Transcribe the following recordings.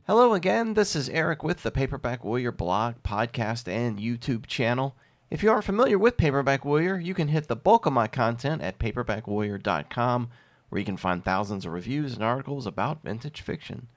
Hello again, this is Eric with the Paperback Warrior blog, podcast, and YouTube channel. If you aren't familiar with Paperback Warrior, you can hit the bulk of my content at paperbackwarrior.com, where you can find thousands of reviews and articles about vintage fiction.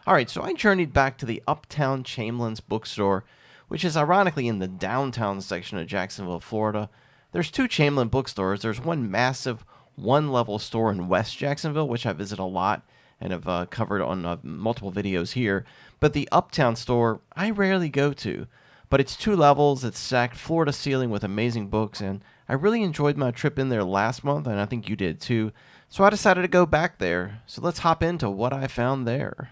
Alright, so I journeyed back to the Uptown Chamberlain's bookstore, which is ironically in the downtown section of Jacksonville, Florida. There's two Chamberlain bookstores. There's one massive one-level store in West Jacksonville, which I visit a lot and have covered on multiple videos here. But the Uptown store, I rarely go to. But it's 2 levels, it's stacked floor to ceiling with amazing books, and I really enjoyed my trip in there last month, and I think you did too. So I decided to go back there. So let's hop into what I found there.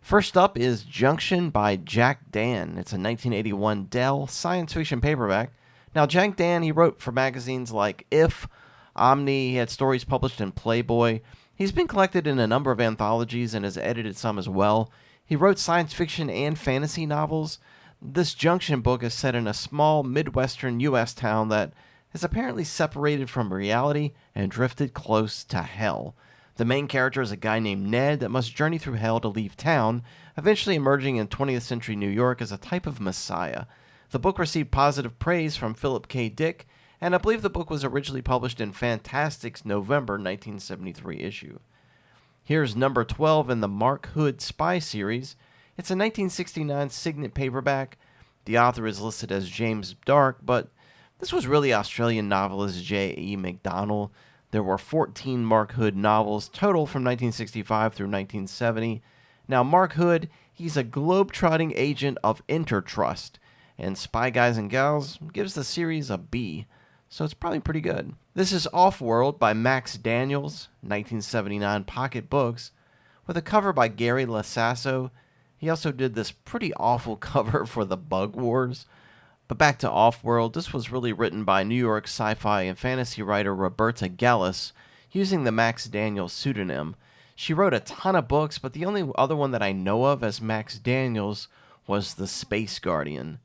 First up is Junction by Jack Dan. It's a 1981 Dell science fiction paperback. Now, Jack Dan, he wrote for magazines like If, Omni, he had stories published in Playboy. He's been collected in a number of anthologies and has edited some as well. He wrote science fiction and fantasy novels. This Junction book is set in a small Midwestern U.S. town that is apparently separated from reality and drifted close to hell. The main character is a guy named Ned that must journey through hell to leave town, eventually emerging in 20th century New York as a type of messiah. The book received positive praise from Philip K. Dick, and I believe the book was originally published in Fantastic's November 1973 issue. Here's number 12 in the Mark Hood Spy series. It's a 1969 Signet paperback. The author is listed as James Dark, but this was really Australian novelist J.E. MacDonald. There were 14 Mark Hood novels total from 1965 through 1970. Now, Mark Hood, he's a globe-trotting agent of Intertrust, and Spy Guys and Gals gives the series a B. So it's probably pretty good. This is Offworld by Max Daniels, 1979 Pocket Books, with a cover by Gary Lasasso. He also did this pretty awful cover for the Bug Wars. But back to Offworld, this was really written by New York sci-fi and fantasy writer Roberta Gellis, using the Max Daniels pseudonym. She wrote a ton of books, but the only other one that I know of as Max Daniels was The Space Guardian.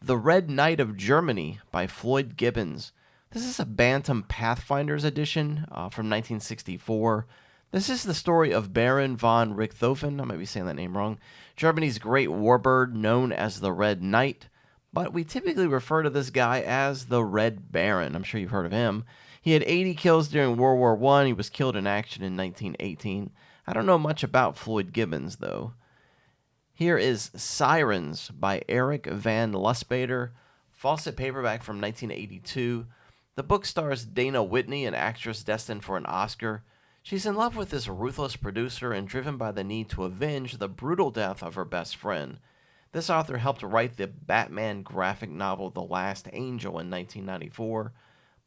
The Red Knight of Germany by Floyd Gibbons. This is a Bantam Pathfinders edition from 1964. This is the story of Baron von Richthofen, I might be saying that name wrong, Germany's great warbird known as the Red Knight, but we typically refer to this guy as the Red Baron. I'm sure you've heard of him. He had 80 kills during World War I. He was killed in action in 1918. I don't know much about Floyd Gibbons, though. Here is Sirens by Eric Van Lustbader, Fawcett paperback from 1982. The book stars Dana Whitney, an actress destined for an Oscar. She's in love with this ruthless producer and driven by the need to avenge the brutal death of her best friend. This author helped write the Batman graphic novel The Last Angel in 1994.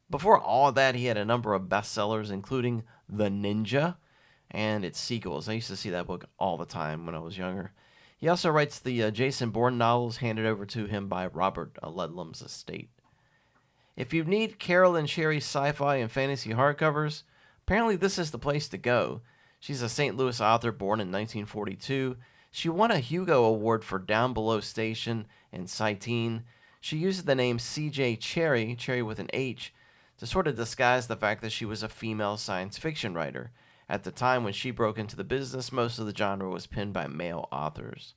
Before all of that, he had a number of bestsellers, including The Ninja and its sequels. I used to see that book all the time when I was younger. He also writes the Jason Bourne novels handed over to him by Robert Ludlum's estate. If you need Carolyn Cherry sci-fi and fantasy hardcovers, apparently this is the place to go. She's a St. Louis author born in 1942. She won a Hugo Award for Down Below Station and Tiein. She uses the name C.J. Cherry, Cherry with an H, to sort of disguise the fact that she was a female science fiction writer. At the time when she broke into the business, most of the genre was penned by male authors.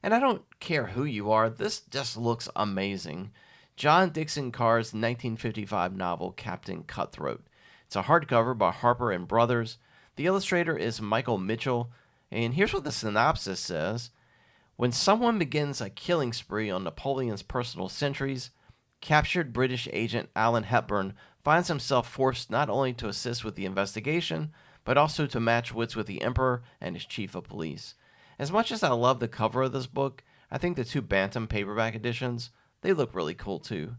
And I don't care who you are, this just looks amazing. John Dixon Carr's 1955 novel, Captain Cutthroat. It's a hardcover by Harper and Brothers. The illustrator is Michael Mitchell, and here's what the synopsis says. When someone begins a killing spree on Napoleon's personal sentries, captured British agent Alan Hepburn finds himself forced not only to assist with the investigation, but also to match wits with the Emperor and his chief of police. As much as I love the cover of this book, I think the 2 Bantam paperback editions, they look really cool too.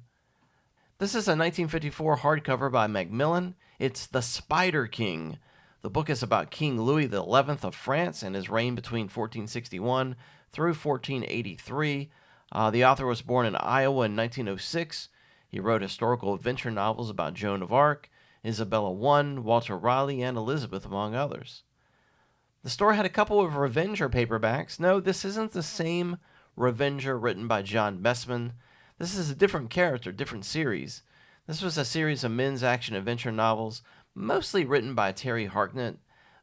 This is a 1954 hardcover by Macmillan. It's The Spider King. The book is about King Louis XI of France and his reign between 1461 through 1483. The author was born in Iowa in 1906. He wrote historical adventure novels about Joan of Arc, Isabella I, Walter Raleigh, and Elizabeth, among others. The store had a couple of Revenger paperbacks. No, this isn't the same Revenger written by John Messman. This is a different character, different series. This was a series of men's action-adventure novels, mostly written by Terry Harknett.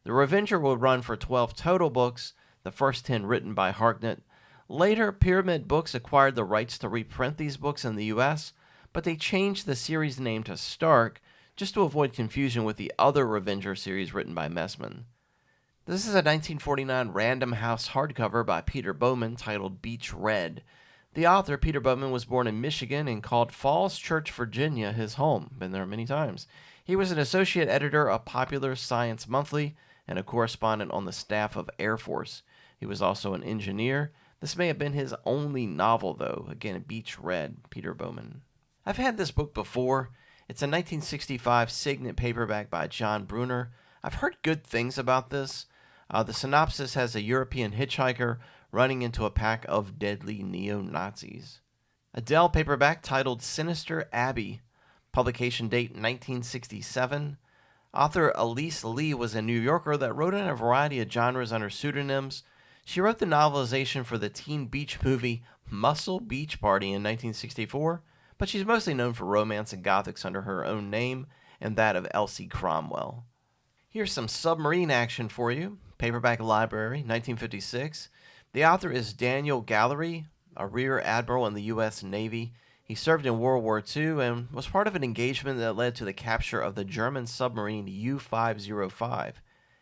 The Revenger would run for 12 total books. the first 10 written by Harknett. Later, Pyramid Books acquired the rights to reprint these books in the US, but they changed the series name to Stark just to avoid confusion with the other Revenger series written by Messman. This is a 1949 Random House hardcover by Peter Bowman titled Beach Red. The author, Peter Bowman, was born in Michigan and called Falls Church, Virginia, his home. Been there many times. He was an associate editor of Popular Science Monthly and a correspondent on the staff of Air Force. He was also an engineer. This may have been his only novel, though. Again, Beach Red, Peter Bowman. I've had this book before. It's a 1965 Signet paperback by John Brunner. I've heard good things about this. The synopsis has a European hitchhiker running into a pack of deadly neo-Nazis. A Dell paperback titled Sinister Abbey. Publication date 1967. Author Ely Lee was a New Yorker that wrote in a variety of genres under pseudonyms. She wrote the novelization for the teen beach movie Muscle Beach Party in 1964, but she's mostly known for romance and gothics under her own name and that of Elsie Cromwell. Here's some Submarine action for you. Paperback Library, 1956. The author is Daniel Gallery, a rear admiral in the U.S. Navy. He served in World War II and was part of an engagement that led to the capture of the German submarine U-505.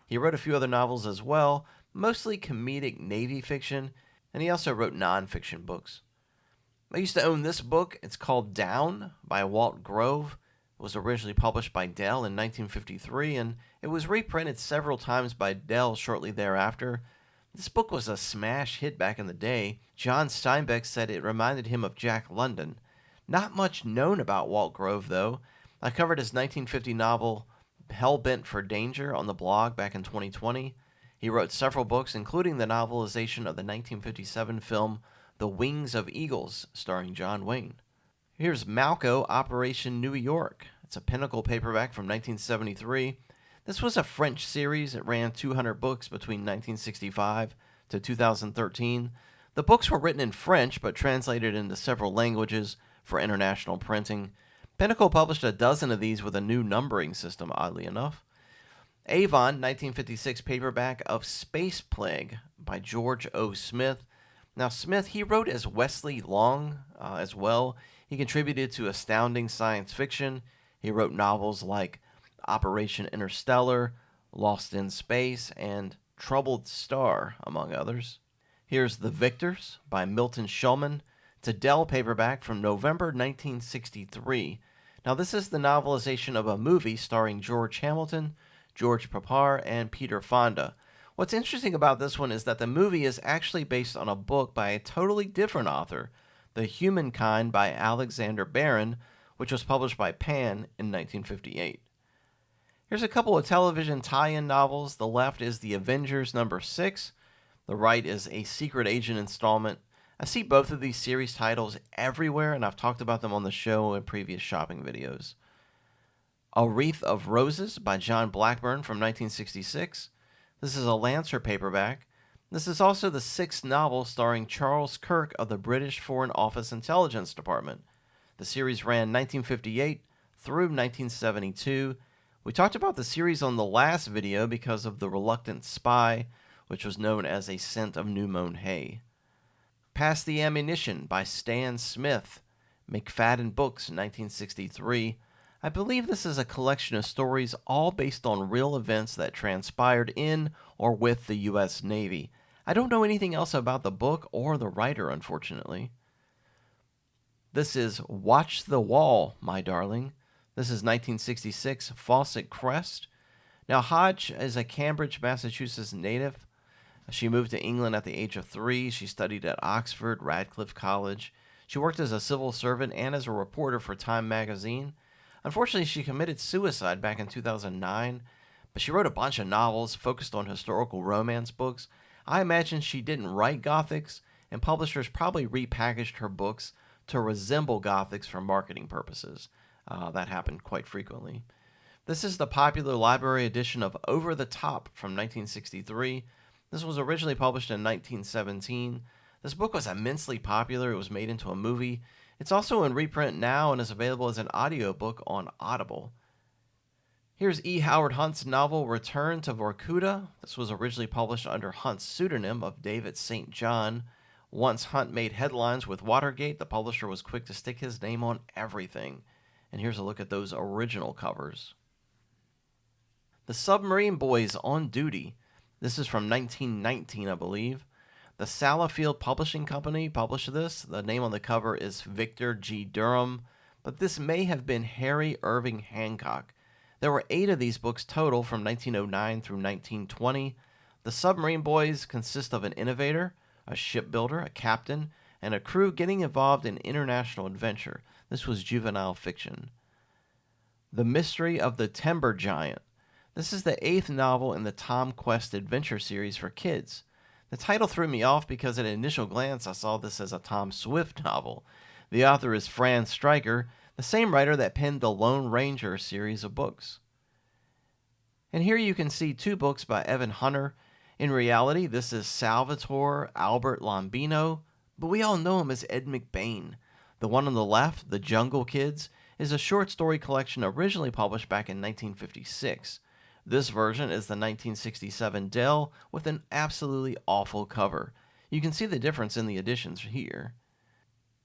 He wrote a few other novels as well, mostly comedic Navy fiction, and he also wrote nonfiction books. I used to own this book. It's called Down by Walt Grove. It was originally published by Dell in 1953, and it was reprinted several times by Dell shortly thereafter. This book was a smash hit back in the day. John Steinbeck said it reminded him of Jack London. Not much known about Walt Grove, though. I covered his 1950 novel Hellbent for Danger on the blog back in 2020. He wrote several books, including the novelization of the 1957 film The Wings of Eagles, starring John Wayne. Here's Malco, Operation New York. It's a Pinnacle paperback from 1973. This was a French series. It ran 200 books between 1965 to 2013. The books were written in French, but translated into several languages for international printing. Pinnacle published a dozen of these with a new numbering system, oddly enough. Avon, 1956 paperback of Space Plague by George O. Smith. Now, Smith, he wrote as Wesley Long as well. He contributed to astounding science fiction. He wrote novels like Operation Interstellar, Lost in Space, and Troubled Star, among others. Here's The Victors by Milton Shulman. It's a Dell paperback from November 1963. Now, this is the novelization of a movie starring George Hamilton, George Papar, and Peter Fonda. What's interesting about this one is that the movie is actually based on a book by a totally different author, The Humankind by Alexander Barron, which was published by Pan in 1958. Here's a couple of television tie-in novels. The left is The Avengers number 6. The right is a Secret Agent installment. I see both of these series titles everywhere, and I've talked about them on the show in previous shopping videos. A Wreath of Roses by John Blackburn from 1966. This is a Lancer paperback. This is also the 6th novel starring Charles Kirk of the British Foreign Office Intelligence Department. The series ran 1958 through 1972. We talked about the series on the last video because of The Reluctant Spy, which was known as A Scent of New Mown Hay. Pass the Ammunition by Stan Smith, McFadden Books, 1963. I believe this is a collection of stories all based on real events that transpired in or with the U.S. Navy. I don't know anything else about the book or the writer, unfortunately. This is Watch the Wall, My Darling. This is 1966, Fawcett Crest. Now, Hodge is a Cambridge, Massachusetts native. She moved to England at the age of 3. She studied at Oxford, Radcliffe College. She worked as a civil servant and as a reporter for Time magazine. Unfortunately, she committed suicide back in 2009, but she wrote a bunch of novels focused on historical romance books. I imagine she didn't write Gothics, and publishers probably repackaged her books to resemble Gothics for marketing purposes. That happened quite frequently. This is the Popular Library edition of Over the Top from 1963. This was originally published in 1917. This book was immensely popular. It was made into a movie. It's also in reprint now and is available as an audiobook on Audible. Here's E. Howard Hunt's novel Return to Vorcuda. This was originally published under Hunt's pseudonym of David St. John. Once Hunt made headlines with Watergate, the publisher was quick to stick his name on everything. And here's a look at those original covers. The Submarine Boys on Duty. This is from 1919, I believe. The Salafield Publishing Company published this. The name on the cover is Victor G. Durham, but this may have been Harry Irving Hancock. There were 8 of these books total from 1909 through 1920. The Submarine Boys consist of an innovator, a shipbuilder, a captain, and a crew getting involved in international adventure. This was juvenile fiction. The Mystery of the Timber Giant. This is the 8th novel in the Tom Quest adventure series for kids. The title threw me off because at initial glance I saw this as a Tom Swift novel. The author is Fran Stryker, the same writer that penned the Lone Ranger series of books. And here you can see 2 books by Evan Hunter. In reality, this is Salvatore Albert Lombino, but we all know him as Ed McBain. The one on the left, The Jungle Kids, is a short story collection originally published back in 1956. This version is the 1967 Dell with an absolutely awful cover. You can see the difference in the editions here.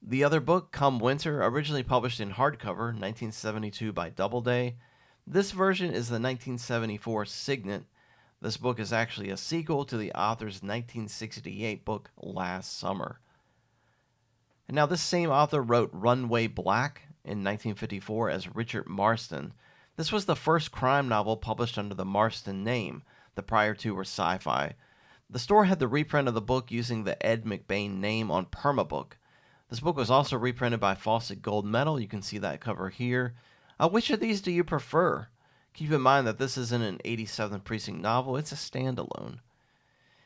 The other book, Come Winter, originally published in hardcover, 1972 by Doubleday. This version is the 1974 Signet. This book is actually a sequel to the author's 1968 book, Last Summer. And now this same author wrote Runway Black in 1954 as Richard Marston. This was the first crime novel published under the Marston name. The prior 2 were Sci-Fi. The store had the reprint of the book using the Ed McBain name on Permabook. This book was also reprinted by Fawcett Gold Medal. You can see that cover here. Which of these do you prefer? Keep in mind that this isn't an 87th Precinct novel. It's a standalone.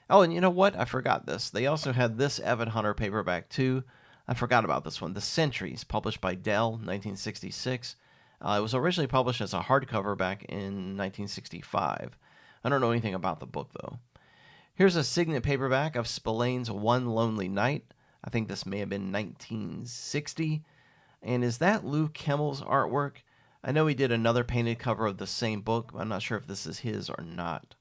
Oh, and you know what? I forgot this. They also had this Evan Hunter paperback too. I forgot about this one. The Sentries, published by Dell, 1966. It was originally published as a hardcover back in 1965. I don't know anything about the book, though. Here's a Signet paperback of Spillane's One Lonely Night. I think this may have been 1960. And is that Lou Kimmel's artwork? I know he did another painted cover of the same book, but I'm not sure if this is his or not.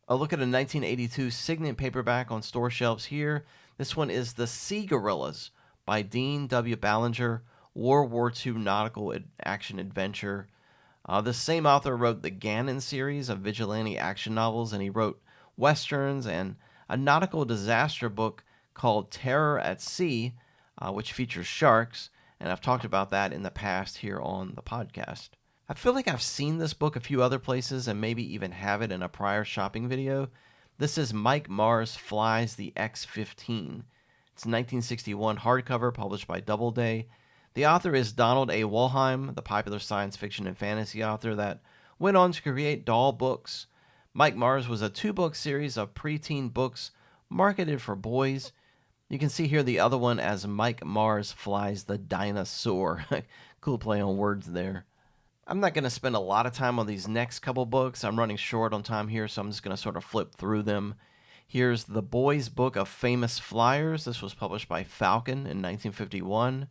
A look at a 1982 Signet paperback on store shelves here. This one is The Sea Gorillas by Dean W. Ballinger, World War II nautical action adventure. The same author wrote the Gannon series of vigilante action novels, and he wrote westerns and a nautical disaster book called Terror at Sea, which features sharks, and I've talked about that in the past here on the podcast. I feel like I've seen this book a few other places and maybe even have it in a prior shopping video. This is Mike Mars Flies the X-15. It's a 1961 hardcover published by Doubleday. The author is Donald A. Wollheim, the popular science fiction and fantasy author that went on to create Doll Books. Mike Mars was a 2-book series of preteen books marketed for boys. You can see here the other one as Mike Mars Flies the Dinosaur. Cool play on words there. I'm not going to spend a lot of time on these next couple books. I'm running short on time here, so I'm just going to sort of flip through them. Here's The Boys' Book of Famous Flyers. This was published by Falcon in 1951.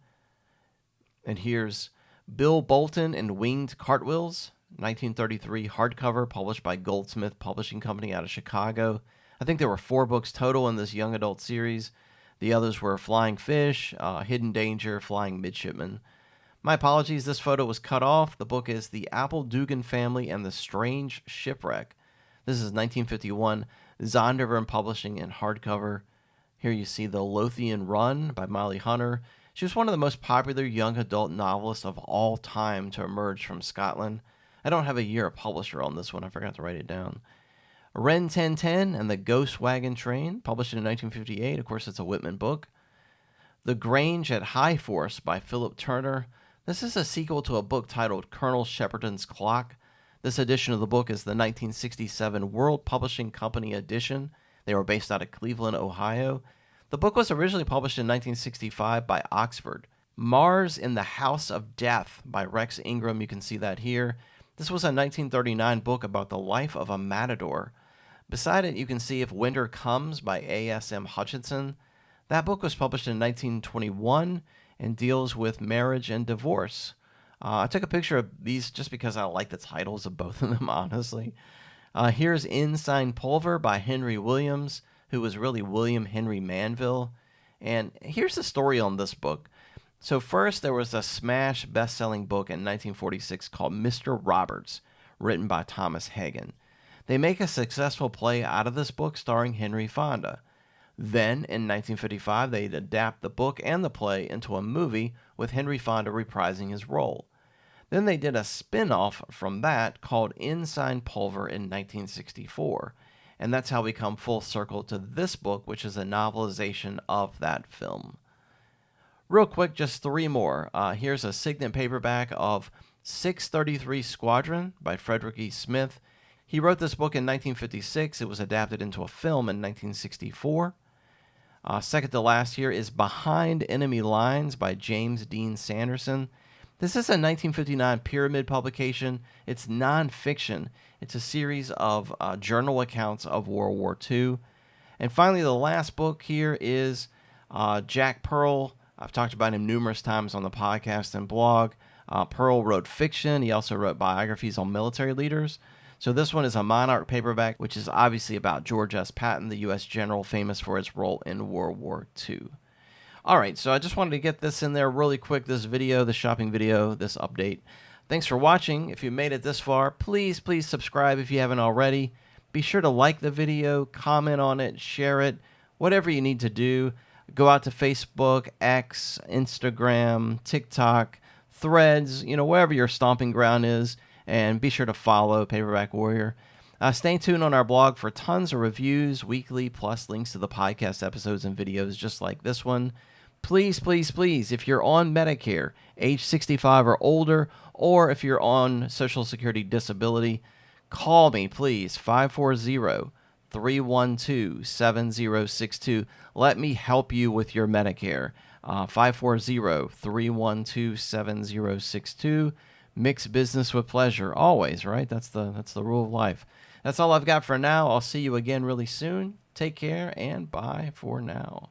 And here's Bill Bolton and Winged Cartwheels, 1933 hardcover, published by Goldsmith Publishing Company out of Chicago. I think there were 4 books total in this young adult series. The others were Flying Fish, Hidden Danger, Flying Midshipman. My apologies, this photo was cut off. The book is The Apple Dugan Family and the Strange Shipwreck. This is 1951, Zondervan Publishing in hardcover. Here you see The Lothian Run by Molly Hunter. She was one of the most popular young adult novelists of all time to emerge from Scotland. I don't have a year of publisher on this one. I forgot to write it down. Ren 1010 and the Ghost Wagon Train, published in 1958. Of course, it's a Whitman book. The Graange at High Force by Philip Turner. This is a sequel to a book titled Colonel Shepperton's Clock. This edition of the book is the 1967 World Publishing Company edition. They were based out of Cleveland, Ohio. The book was originally published in 1965 by Oxford. Mars in the House of Death by Rex Ingram. You can see that here. This was a 1939 book about the life of a matador. Beside it, you can see If Winter Comes by A.S.M. Hutchinson. That book was published in 1921 and deals with marriage and divorce. I took a picture of these just because I like the titles of both of them, honestly. Here's Insign Pulver by Henry Williams, who was really William Henry Manville. And here's the story on this book. So first, there was a smash best-selling book in 1946 called Mr. Roberts, written by Thomas Hagen. They make a successful play out of this book starring Henry Fonda. Then, in 1955, they'd adapt the book and the play into a movie with Henry Fonda reprising his role. Then they did a spin-off from that called Insign Pulver in 1964. And that's how we come full circle to this book, which is a novelization of that film. Real quick, just three more. Here's a signet paperback of 633 Squadron by Frederick E. Smith. He wrote this book in 1956. It was adapted into a film in 1964. Second to last here is Behind Enemy Lines by James Dean Sanderson. This is a 1959 Pyramid publication. It's nonfiction. It's a series of journal accounts of World War II. And finally, the last book here is Jack Pearl. I've talked about him numerous times on the podcast and blog. Pearl wrote fiction. He also wrote biographies on military leaders. So this one is a Monarch paperback, which is obviously about George S. Patton, the U.S. general famous for his role in World War II. All right, so I just wanted to get this in there really quick, this video, this shopping video, this update. Thanks for watching. If you made it this far, please subscribe if you haven't already. Be sure to like the video, comment on it, share it, whatever you need to do. Go out to Facebook, X, Instagram, TikTok, Threads, wherever your stomping ground is, and be sure to follow Paperback Warrior. Stay tuned on our blog for tons of reviews weekly, plus links to the podcast episodes and videos just like this one. Please, if you're on Medicare, age 65 or older, or if you're on Social Security disability, call me, please, 540-312-7062. Let me help you with your Medicare. 540-312-7062. Mix business with pleasure, always, right? That's the rule of life. That's all I've got for now. I'll see you again really soon. Take care, and bye for now.